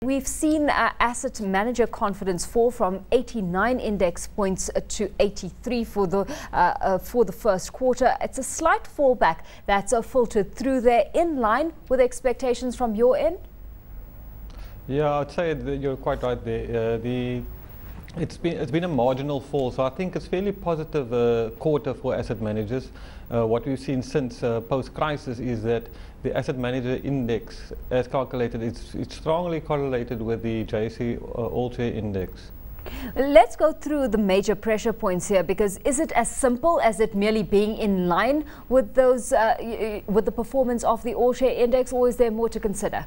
We've seen asset manager confidence fall from 89 index points to 83 for the first quarter. It's a slight fallback that's filtered through there, in line with expectations from your end. Yeah, I'd say that you're quite right there. It's been a marginal fall, so I think it's fairly positive quarter for asset managers. What we've seen since post-crisis is that the asset manager index, as calculated, it's strongly correlated with the JSE All-Share Index. Let's go through the major pressure points here, because is it as simple as it merely being in line with those with the performance of the All-Share Index, or is there more to consider?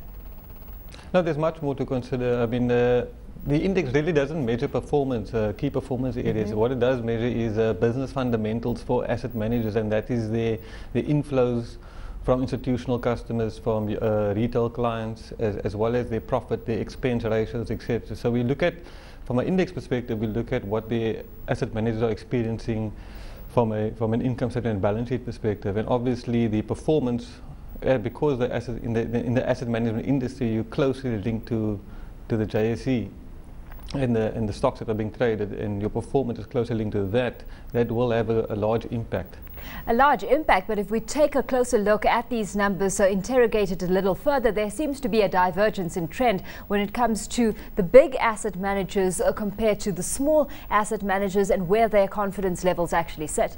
No, there's much more to consider. I mean, the index really doesn't measure performance, key performance areas. What it does measure is business fundamentals for asset managers, and that is the inflows from institutional customers, from retail clients, as well as their profit, their expense ratios, etc. So we look at, from an index perspective, we look at what the asset managers are experiencing from an income statement and balance sheet perspective, and obviously the performance, because the asset in the asset management industry, you're closely linked to the JSE. And the stocks that are being traded, and your performance is closely linked to that will have a large impact. A large impact, but if we take a closer look at these numbers, so interrogate it a little further, there seems to be a divergence in trend when it comes to the big asset managers compared to the small asset managers, and where their confidence levels actually sit.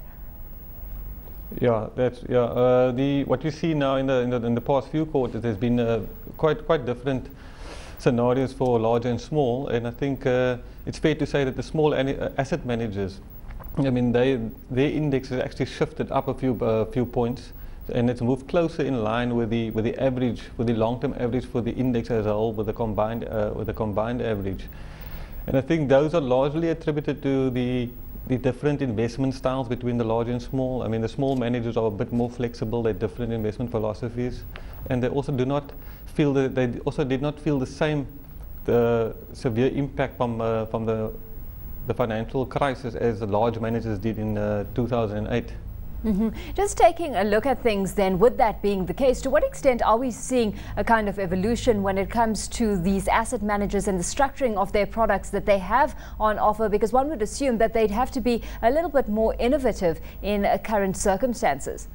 Yeah, what you see now in the past few quarters, there's been quite different scenarios for large and small, and I think it's fair to say that the small asset managers, I mean, their index has actually shifted up a few points, and it's moved closer in line with the average, with the long-term average for the index as a whole, with the combined average. And I think those are largely attributed to the different investment styles between the large and small. I mean, the small managers are a bit more flexible, they're different investment philosophies, and they also did not feel the same severe impact from the financial crisis as the large managers did in 2008. Just taking a look at things then, with that being the case, to what extent are we seeing a kind of evolution when it comes to these asset managers and the structuring of their products that they have on offer? Because one would assume that they'd have to be a little bit more innovative in current circumstances.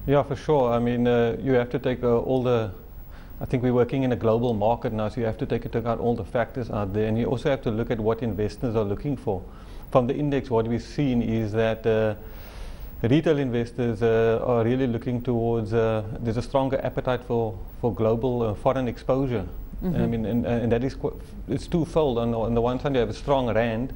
Yeah, for sure. I mean, you have to take I think we're working in a global market now, so you have to take into account all the factors out there, and you also have to look at what investors are looking for. From the index, what we've seen is that retail investors are really looking towards, there's a stronger appetite for global foreign exposure. I mean, and that is it's twofold. On the one side, you have a strong rand,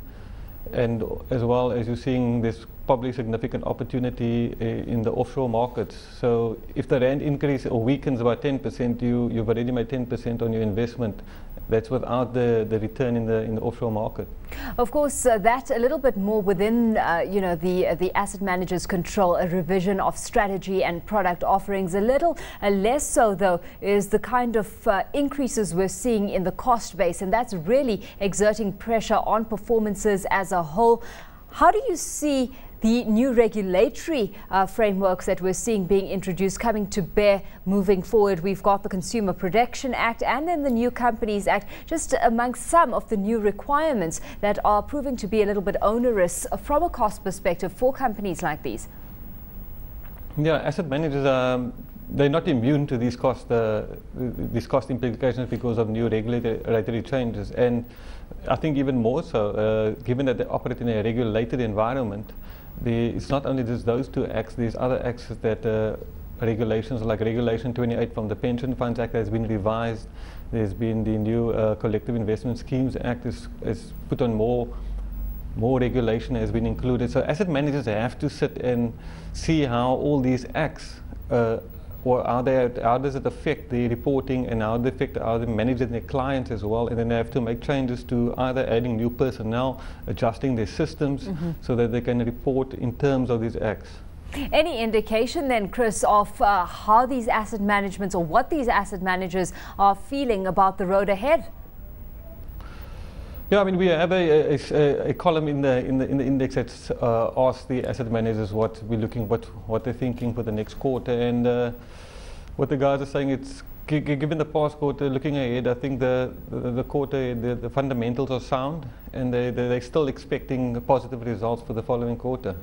and as well as you're seeing this probably significant opportunity in the offshore markets. So if the rand increases or weakens by 10%, you've already made 10% on your investment. That's without the return in the offshore market. Of course, that a little bit more within the asset manager's control, a revision of strategy and product offerings. A little less so, though, is the kind of increases we're seeing in the cost base, and that's really exerting pressure on performances as a whole. How do you see the new regulatory frameworks that we're seeing being introduced coming to bear moving forward? We've got the Consumer Protection Act and then the New Companies Act, just amongst some of the new requirements that are proving to be a little bit onerous from a cost perspective for companies like these. Yeah, asset managers, they're not immune to these cost implications because of new regulatory changes, and I think even more so, given that they operate in a regulated environment. It's not only just those two acts, there's other acts that regulations like Regulation 28 from the Pension Funds Act has been revised. There's been the new Collective Investment Schemes Act is put on more regulation has been included. So asset managers have to sit and see how all these acts or how does it affect the reporting, and how they manage their clients as well, and then they have to make changes to either adding new personnel, adjusting their systems so that they can report in terms of these acts. Any indication then, Chris, of how these asset managements, or what these asset managers are feeling about the road ahead? Yeah, I mean, we have a column in the index that asks the asset managers what they're thinking for the next quarter, and what the guys are saying, given the past quarter, looking ahead, I think the quarter, the fundamentals are sound, and they're still expecting positive results for the following quarter.